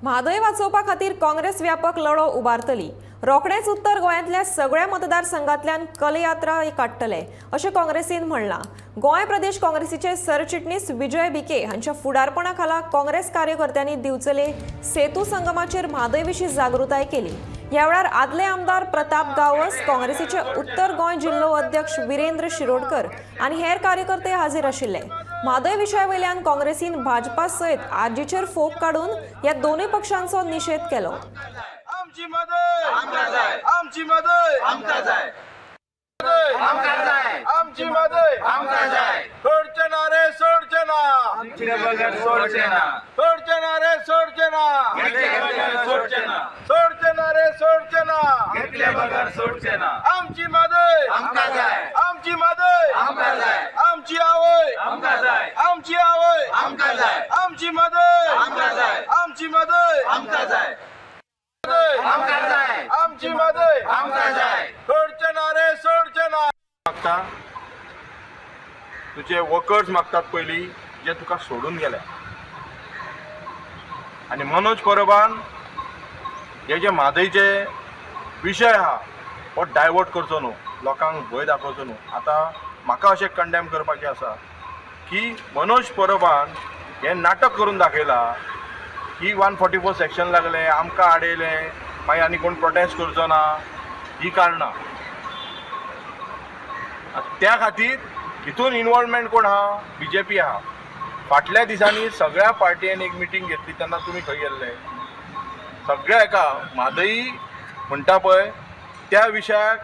म्हादय वाचोवपा खातीर काँग्रेस व्यापक लढो उबारतली। रोखडेच उत्तर गोंयांतल्या सगळ्या मतदारसंघांतल्यान कलयात्रा काडटले अशें काँग्रेसीन म्हणलां। गोंय प्रदेश काँग्रेसीचे सरचिटणीस विजय बिके हांच्या फुडारपणा खाला काँग्रेस कार्यकर्त्यांनी दिवचले सेतू संगमाचेर म्हादय विशीं जागृताय केली। ह्या वेळार आदले आमदार प्रताप गावस, काँग्रेसीचे उत्तर गोंय जिल्लो अध्यक्ष विरेंद्र शिरोडकर आनी हेर कार्यकर्ते हाजीर आशिल्ले। म्हादय विशयावयल्यान काँग्रेसीन भाजपा सयत आरजीचेर फोग काडून ह्या दोनूय पक्षांचो निषेध केलो। आमची मदत आमकां जाय, आमची मदत आमकां जाय, आमकां जाय, आमची मदत आमकां जाय। सोडचे ना रे, सोडचे ना, आमचे बगर सोडचे ना, सोडचे ना रे, सोडचे ना, घेतले बगर सोडचे ना, सोडचे ना रे, सोडचे ना, घेतले बगर सोडचे ना। आमची मदत आमकां जाय, आमची मदत आमकां जाय, आमची आवय आमकां जाय, आमची आवय आमकां जाय, आमची मदत आमकां जाय, आमची मदत आमकां जाय, आमकां जाय, आमची मदत आमकां जाय। सोडचे ना रे, सोडचे ना। मागता तुझे वर्कर्स मागतात पयली जे तुका सोडून गेले, आणि मनोज परबान हे जे म्हादयचे विशय आहा हो डायवर्ट करचो न्हू, लोकांक भंय दाखोवचो न्हू। आता म्हाका अशें कंडेम करपाचें आसा की मनोज परबान हे नाटक करून दाखयला की 144 सेक्शन लागले, आमकां आडयले, मागीर आनी कोण प्रोटेस्ट करचो ना, ही कारणां। त्या खातीर हितून इन्वॉल्वमेंट कोण आहा? बीजेपी आहा। फाटल्या दिसांनी सगळ्या पार्टीन एक मिटींग घेतली तेन्ना तुमी खंय गेल्ले? सगळ्या एका म्हादई म्हणटा पळय त्या विशयाक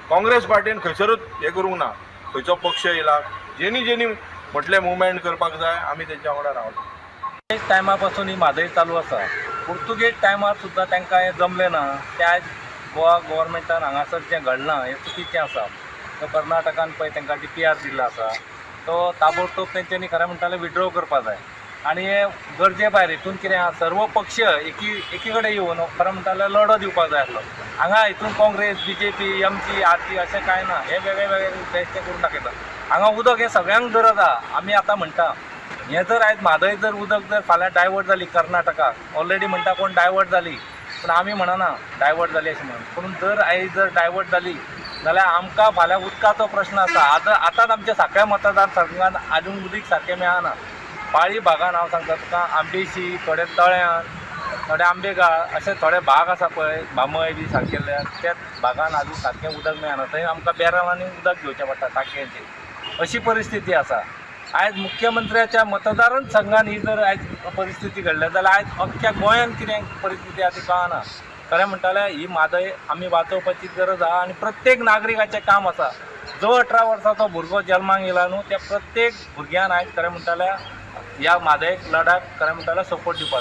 काँग्रेस पार्टीन खंयसरूच हे करूंक ना। खंयचो पक्ष येयला, जेनी जेनी म्हटलें मुवमेंट करपाक जाय आमी तेंच्या वांगडा रावले। टायमा पासून ही म्हादय चालू आसा। पुर्तुगेज टायमार सुद्दां तांकां हें जमलें ना। तें आयज गोवा गव्हर्मेंटान हांगासर जें घडलां हें चुकीचें आसा। तो कर्नाटकान पळय तांकां DPR दिल्लो आसा, तो ताबडतोब तेंच्यांनी खरें म्हणटालें विड्रॉ करपा जाय। आनी हे गरजे भायर हितून कितें आहा, सर्व पक्ष एकी कडेन येवन खरें म्हणटालें लढो दिवपाक जाय आसलो। हांगा हितून काँग्रेस, BJP, MC, RP अशें कांय ना। हे वेगळे वेगळे देश ते करून दाखयता। हांगा उदक हें सगळ्यांक गरज आहा। आमी आतां म्हणटा हें जर आयज म्हादय जर उदक जर फाल्यां डायवर्ट जाली कर्नाटकाक, ऑलरेडी म्हणटा कोण डायवर्ट जाली, पूण आमी म्हणना डायवर्ट जाली अशें म्हणून। पूण जर आयज जर डायवर्ट जाली जाल्यार आमकां फाल्यां उदकाचो प्रश्न आसा। आतांच आमच्या साखळ्या मतदारसंघांत आजून उदीक सारकें मेळना। पाळी भागान हांव सांगता तुका, आंबेशी, थोडे तळ्यान, थोडे आंबेगाळ अशे थोडे भाग आसा पळय, बामय बी सारकेले, त्याच भागान आजून सारकें उदक मेळना। थंय आमकां बॅरलांनी उदक घेवचें पडटा टाकयेचेर। अशी परिस्थिती आसा। आयज मुख्यमंत्र्याच्या मतदार संघान ही जर आयज परिस्थिती घडल्या जाल्यार आयज अख्ख्या गोंयांत कितें परिस्थिती आसा ती कळना। खरें म्हणटालें ही म्हादय आमी वाचोवपाची गरज आहा आनी प्रत्येक नागरिकाचें काम आसा। जो 18 वर्साचो भुरगो जल्माक येयला न्हू, त्या प्रत्येक भुरग्यान आयज खरें म्हणटालें ह्या म्हादयक लढाक खरें म्हणटालें सपोर्ट दिवपाक जाय।